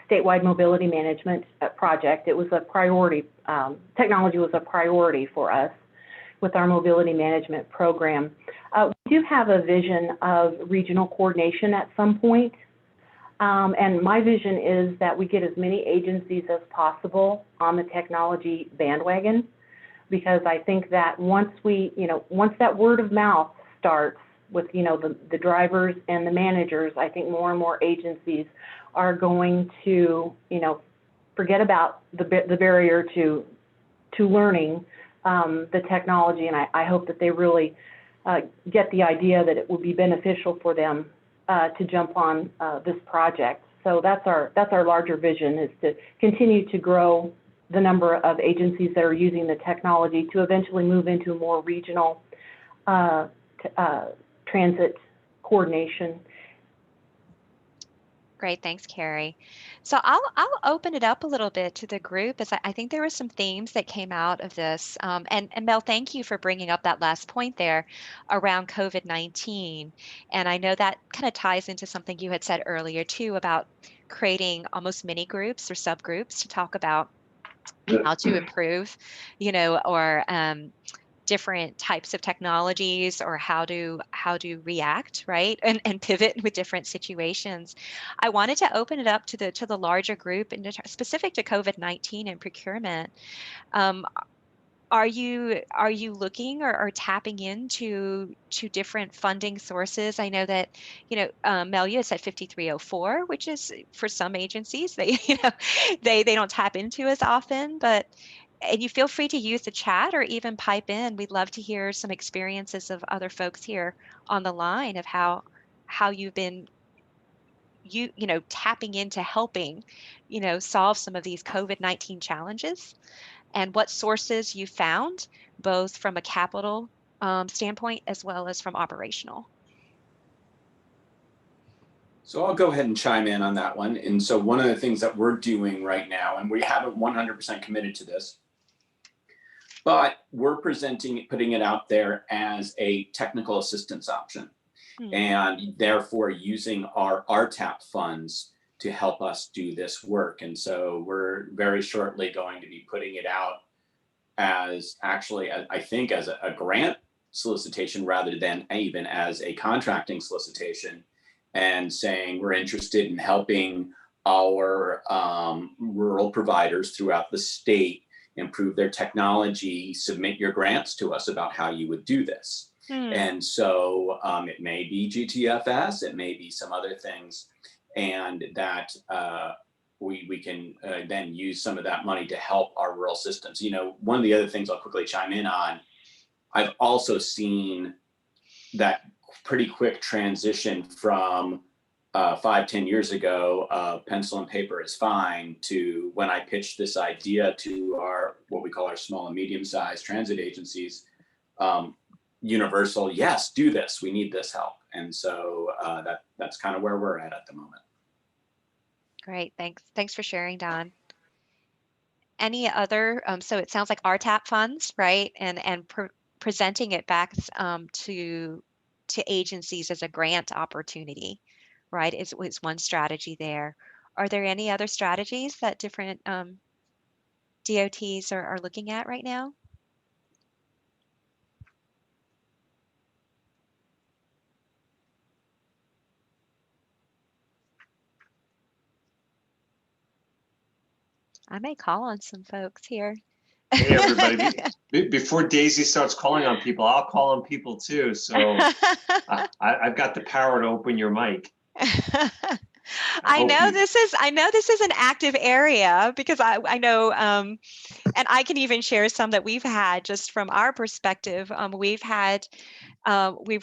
statewide mobility management project. It was a priority. Technology was a priority for us with our mobility management program. We do have a vision of regional coordination at some point. And my vision is that we get as many agencies as possible on the technology bandwagon, because I think that once that word of mouth starts with, the drivers and the managers, I think more and more agencies are going to, forget about the barrier to learning the technology. And I hope that they really get the idea that it will be beneficial for them to jump on this project. So that's our larger vision, is to continue to grow the number of agencies that are using the technology to eventually move into more regional transit coordination. Great, thanks, Carrie. So I'll open it up a little bit to the group, as I think there were some themes that came out of this. And Mel, thank you for bringing up that last point there around COVID-19. And I know that kind of ties into something you had said earlier too, about creating almost mini groups or subgroups to talk about how to improve, or different types of technologies, or how to react, right, and pivot with different situations. I wanted to open it up to the larger group, and specific to COVID-19 and procurement. Are you looking or tapping into different funding sources? I know that, Mel, you had said 5304, which is for some agencies, they they don't tap into as often, and you feel free to use the chat or even pipe in. We'd love to hear some experiences of other folks here on the line of how you've been tapping into helping solve some of these COVID-19 challenges, and what sources you found, both from a capital standpoint as well as from operational. So I'll go ahead and chime in on that one. And so one of the things that we're doing right now, and we haven't 100% committed to this, but we're putting it out there as a technical assistance option, and therefore using our RTAP funds to help us do this work. And so we're very shortly going to be putting it out as actually, I think, as a grant solicitation rather than even as a contracting solicitation, and saying we're interested in helping our rural providers throughout the state improve their technology. Submit your grants to us about how you would do this. And so it may be GTFS, it may be some other things, and that we can then use some of that money to help our rural systems. You know, one of the other things I'll quickly chime in on, I've also seen that pretty quick transition from 5-10 years ago, pencil and paper is fine, to when I pitched this idea to our, what we call our small and medium-sized transit agencies, universal, yes, do this, we need this help. And so that's kind of where we're at the moment. Great, thanks. Thanks for sharing, Don. Any other, so it sounds like RTAP funds, right? And presenting it back to agencies as a grant opportunity, right? Is one strategy there. Are there any other strategies that different DOTs are looking at right now? I may call on some folks here. Hey, everybody. Before Daisy starts calling on people, I'll call on people too. So I've got the power to open your mic. I know this is an active area, because I know, and I can even share some that we've had just from our perspective. We've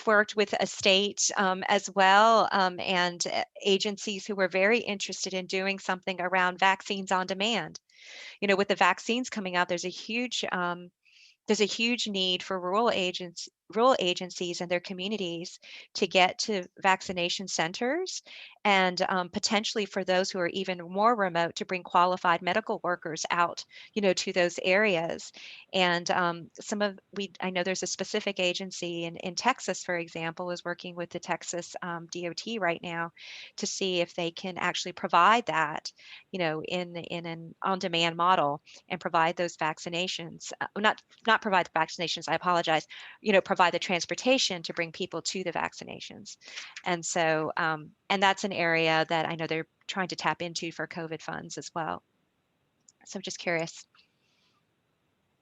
worked with a state as well, and agencies who were very interested in doing something around vaccines on demand. You know, with the vaccines coming out, there's a huge need for rural agencies and their communities to get to vaccination centers, and potentially for those who are even more remote, to bring qualified medical workers out, you know, to those areas. And I know there's a specific agency in Texas, for example, is working with the Texas DOT right now to see if they can actually provide that, you know, in an on-demand model, and provide those vaccinations, not provide the vaccinations, I apologize, you know, provide the transportation to bring people to the vaccinations. And so, and that's an area that I know they're trying to tap into for COVID funds as well. So I'm just curious.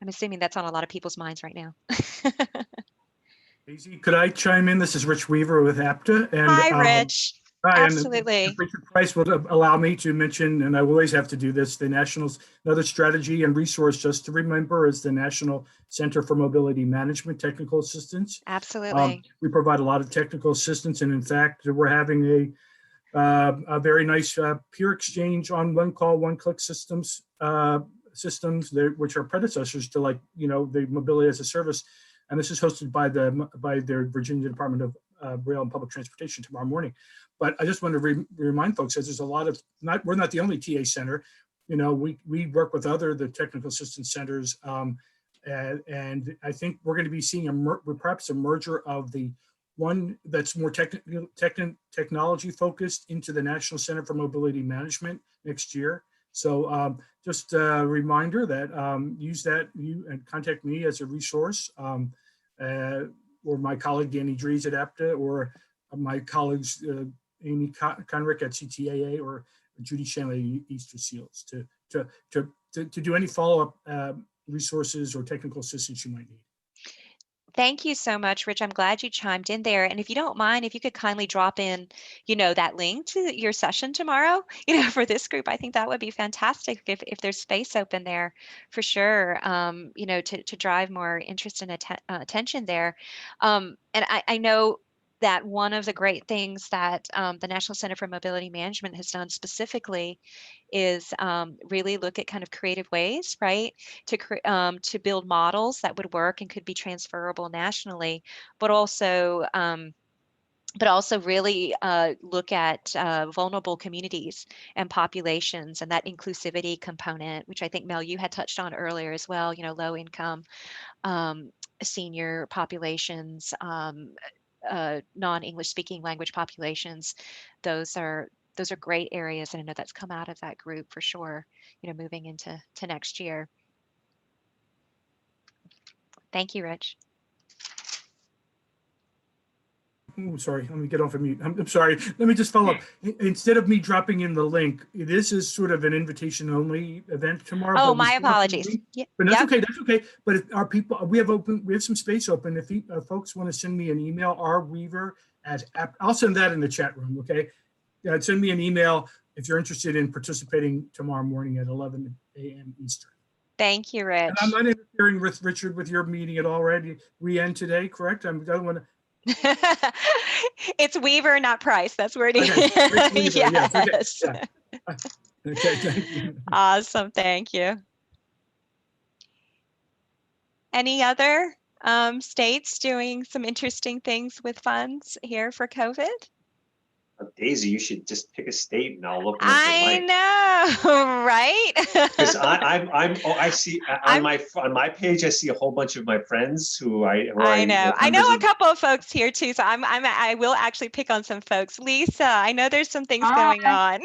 I'm assuming that's on a lot of people's minds right now. Daisy, could I chime in? This is Rich Weaver with APTA. And, Hi, Rich. Hi, Absolutely. and Richard Price will allow me to mention, and I always have to do this, the National's another strategy and resource just to remember is the National Center for Mobility Management Technical Assistance. Absolutely. We provide a lot of technical assistance, and in fact, we're having a very nice peer exchange on one call, one click systems, which are predecessors to, like, you know, the mobility as a service. And this is hosted by the Virginia Department of Rail and Public Transportation tomorrow morning. But I just want to remind folks that there's a lot of, we're not the only TA center. You know, we work with the technical assistance centers, and I think we're going to be seeing perhaps a merger of the one that's more technology focused into the National Center for Mobility Management next year. So just a reminder that use that and contact me as a resource, or my colleague Danny Dries at APTA, or my colleagues Amy Conrick at CTAA, or Judy Shanley at Easter Seals to do any follow-up resources or technical assistance you might need. Thank you so much, Rich. I'm glad you chimed in there. And if you don't mind, if you could kindly drop in, you know, that link to your session tomorrow, you know, for this group, I think that would be fantastic if there's space open there, for sure, you know, to drive more interest and attention there. And I know that one of the great things that the National Center for Mobility Management has done specifically is really look at kind of creative ways, right, to build models that would work and could be transferable nationally, but also really look at vulnerable communities and populations, and that inclusivity component, which I think, Mel, you had touched on earlier as well, you know, low income, senior populations, non-English speaking language populations. Those are great areas, and I know that's come out of that group for sure, you know, moving into next year. Thank you, Rich. Oh, sorry, let me get off of mute. I'm sorry. Let me just follow up. Instead of me dropping in the link, this is sort of an invitation only event tomorrow. Oh, my apologies. Yeah, but that's okay. That's okay. But if our people, we have some space open. If folks want to send me an email, rweaver@app, I'll send that in the chat room. Okay, send me an email if you're interested in participating tomorrow morning at 11 a.m. Eastern. Thank you, Rich. And I'm not interfering with Richard with your meeting at all, right? We end today, correct? I don't want to. It's Weaver, not Price. That's where it is. Okay, Rich Weaver, yes, okay, Yes. yeah. Okay, thank you. Awesome. Thank you. Any other states doing some interesting things with funds here for COVID? Daisy, you should just pick a state and I'll look them up. I know, right? Because I see on my page, I see a whole bunch of my friends who I know. I know a couple of folks here too, so I will actually pick on some folks. Lisa, I know there's some things going on.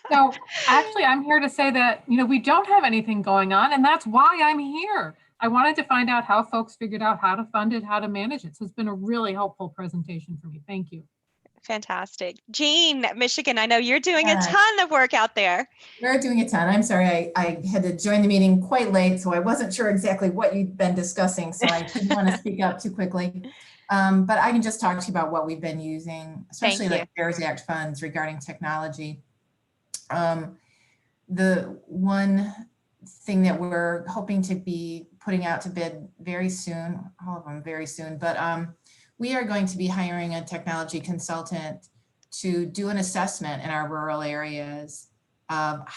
So actually, I'm here to say that, we don't have anything going on, and that's why I'm here. I wanted to find out how folks figured out how to fund it, how to manage it. So it's been a really helpful presentation for me. Thank you. Fantastic. Jean, Michigan, I know you're doing a ton of work out there. We're doing a ton. I'm sorry, I had to join the meeting quite late, so I wasn't sure exactly what you'd been discussing, so I didn't want to speak up too quickly. But I can just talk to you about what we've been using, especially like CARES Act funds regarding technology. The one thing that we're hoping to be putting out to bid very soon, all of them very soon, but we are going to be hiring a technology consultant to do an assessment in our rural areas of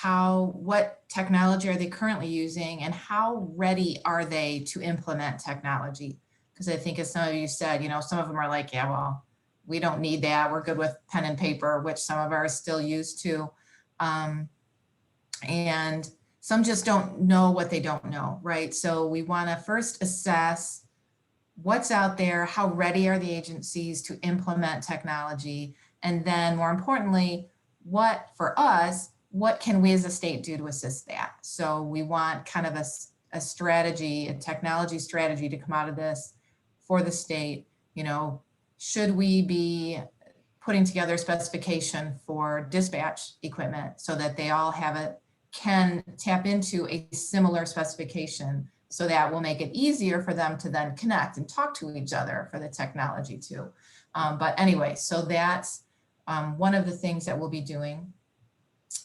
what technology are they currently using and how ready are they to implement technology? Because I think as some of you said, some of them are like, yeah, well, we don't need that. We're good with pen and paper, which some of ours still use too. And some just don't know what they don't know, right? So we want to first assess what's out there, how ready are the agencies to implement technology, and then more importantly, what can we as a state do to assist that? So we want kind of a strategy, a technology strategy to come out of this for the state. Should we be putting together a specification for dispatch equipment so that they all can tap into a similar specification, so that will make it easier for them to then connect and talk to each other for the technology too. But anyway, so that's one of the things that we'll be doing.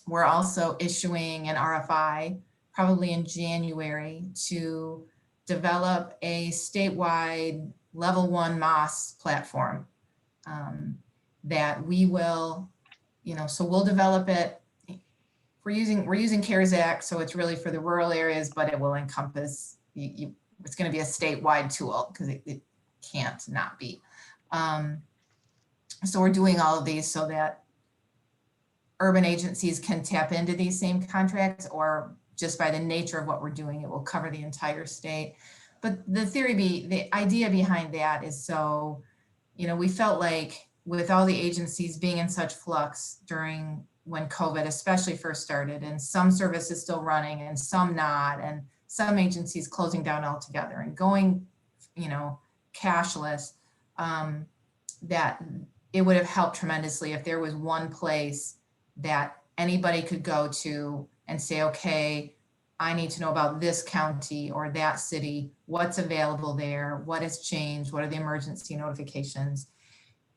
We're also issuing an RFI probably in January to develop a statewide level 1 MOS platform that we will, so we'll develop it. We're using CARES Act, so it's really for the rural areas, but it will encompass, it's going to be a statewide tool because it can't not be. So we're doing all of these so that urban agencies can tap into these same contracts, or just by the nature of what we're doing, it will cover the entire state. But the idea behind that is so, we felt like with all the agencies being in such flux during when COVID especially first started, and some services still running and some not, and some agencies closing down altogether and going, cashless, that it would have helped tremendously if there was one place that anybody could go to and say, okay, I need to know about this county or that city, what's available there, what has changed, what are the emergency notifications.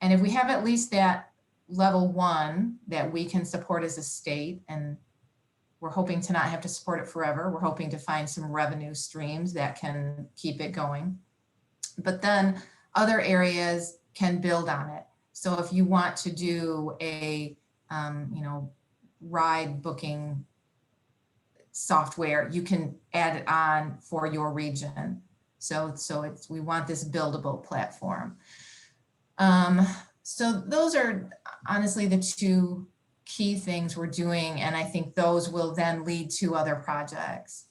And if we have at least that level 1 that we can support as a state, and we're hoping to not have to support it forever. We're hoping to find some revenue streams that can keep it going. But then other areas can build on it. So if you want to do a, ride booking software, you can add it on for your region. So we want this buildable platform. So those are honestly the two key things we're doing. And I think those will then lead to other projects.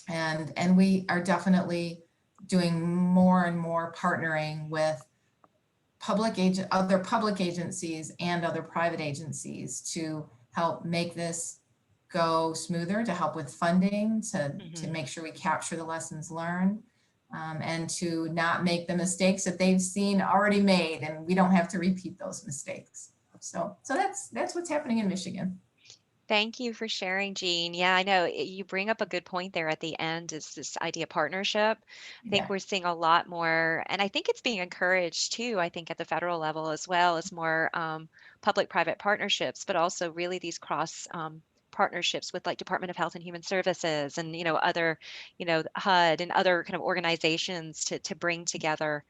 And we are definitely doing more and more partnering with other public agencies and other private agencies to help make this go smoother, to help with funding, to make sure we capture the lessons learned. And to not make the mistakes that they've seen already made, and we don't have to repeat those mistakes. So that's what's happening in Michigan. Thank you for sharing, Jean. Yeah, I know you bring up a good point there at the end is this idea of partnership. I think Yeah. we're seeing a lot more, and I think it's being encouraged too, I think at the federal level as well as more public-private partnerships, but also really these cross partnerships with like Department of Health and Human Services and, other, HUD and other kind of organizations to bring together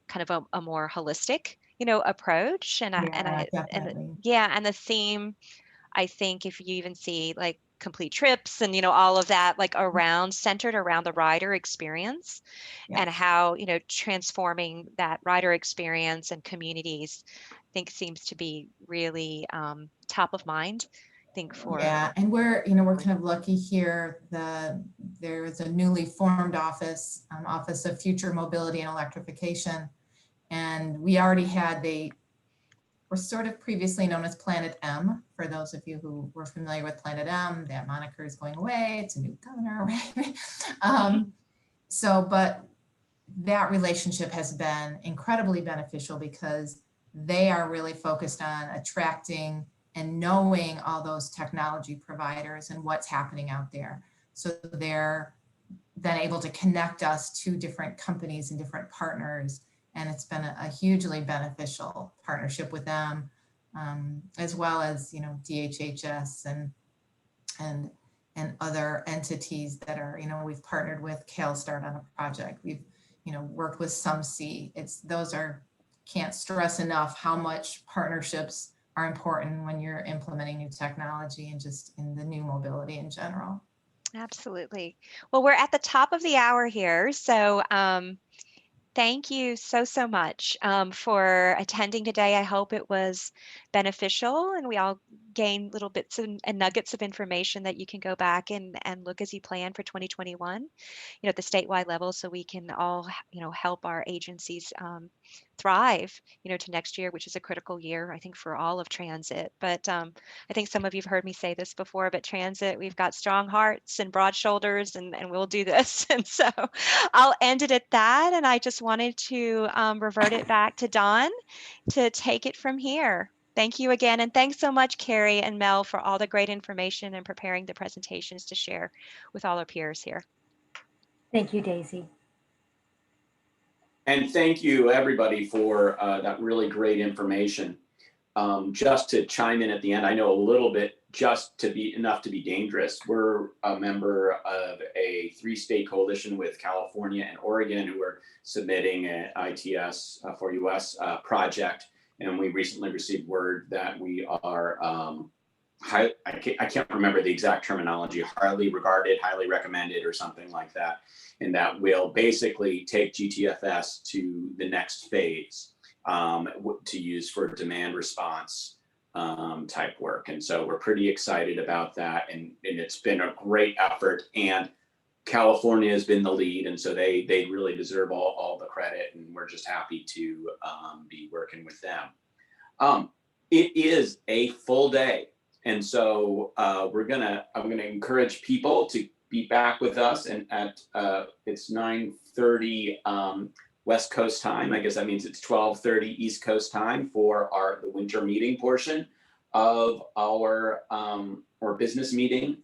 kind of a more holistic, approach. Yeah, definitely. Yeah, and the theme I think if you even see like complete trips and all of that like centered around the rider experience Yeah. and how transforming that rider experience and communities I think seems to be really top of mind I think for Yeah, and we're kind of lucky here. There is a newly formed office, Office of Future Mobility and Electrification, and we already had were sort of previously known as Planet M. For those of you who were familiar with Planet M, that moniker is going away. It's a new governor, right? But that relationship has been incredibly beneficial because they are really focused on attracting and knowing all those technology providers and what's happening out there. So they're then able to connect us to different companies and different partners. And it's been a hugely beneficial partnership with them, as well as, DHHS and other entities that are, we've partnered with CalSTART on a project. We've, worked with SumSea. Can't stress enough how much partnerships are important when you're implementing new technology and just in the new mobility in general. absolutely well we're at the top of the hour here so thank you so much for attending today. I hope it was beneficial and we all gained little bits and nuggets of information that you can go back and look as you plan for 2021, at the statewide level so we can all, help our agencies thrive, to next year, which is a critical year, I think, for all of transit. But I think some of you've heard me say this before, but transit, we've got strong hearts and broad shoulders and we'll do this. And so I'll end it at that. And I just wanted to revert it back to Dawn to take it from here. Thank you again. And thanks so much, Carrie and Mel, for all the great information and preparing the presentations to share with all our peers here. Thank you, Daisy. And thank you, everybody, for that really great information. Just to chime in at the end, I know a little bit, just to be enough to be dangerous. We're a member of a 3-state coalition with California and Oregon who are submitting an ITS for US project. And we recently received word that we are, I can't remember the exact terminology, highly regarded, highly recommended, or something like that. And that will basically take GTFS to the next phase to use for demand response type work. And so we're pretty excited about that. And it's been a great effort. And California has been the lead. And so they really deserve all the credit. And we're just happy to be working with them. It is a full day. And so I'm gonna encourage people to be back with us, and at it's 9:30 West Coast time. I guess that means it's 12:30 East Coast time for the winter meeting portion of our or business meeting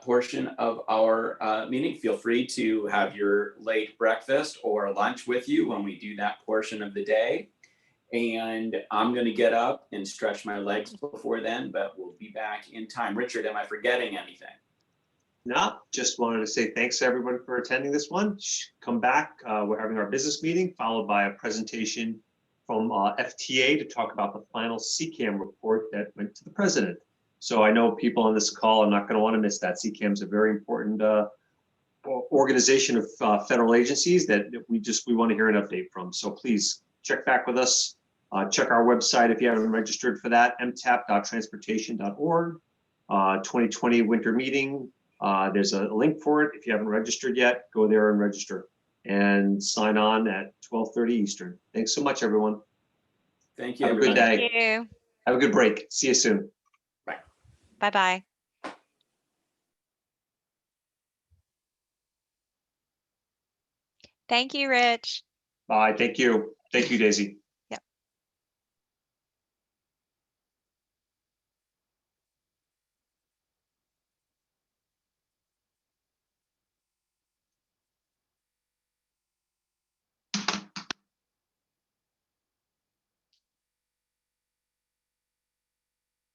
portion of our meeting. Feel free to have your late breakfast or lunch with you when we do that portion of the day. And I'm going to get up and stretch my legs before then, but we'll be back in time. Richard, am I forgetting anything? No, just wanted to say thanks to everyone for attending this one. Come back. We're having our business meeting followed by a presentation from FTA to talk about the final CCAM report that went to the president. So I know people on this call are not going to want to miss that. CCAM is a very important organization of federal agencies that we want to hear an update from. So please check back with us. Check our website if you haven't registered for that, mtap.transportation.org. 2020 winter meeting. There's a link for it. If you haven't registered yet, go there and register and sign on at 12:30 Eastern. Thanks so much, everyone. Thank you. Have a good day. Thank you. Have a good break. See you soon. Bye. Bye-bye. Thank you, Rich. Bye. Thank you. Thank you, Daisy.